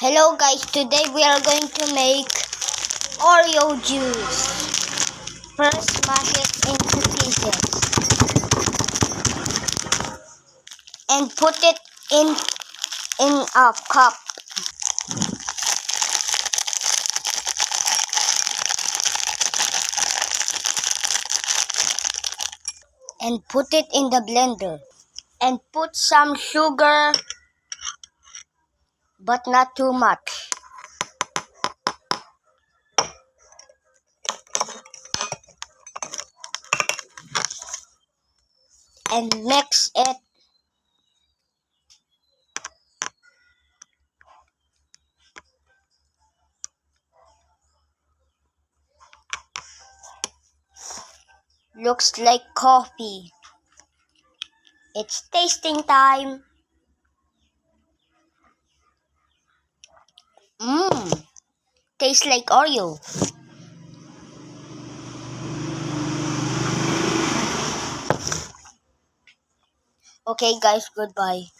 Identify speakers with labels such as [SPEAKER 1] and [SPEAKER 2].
[SPEAKER 1] Hello guys, today we are going to make Oreo juice. First, mash it into pieces and put it in a cup. And put it in the blender. And put some sugar, but not too much. And mix it. Looks like coffee. It's tasting time. Tastes like Oreo. Okay guys, goodbye.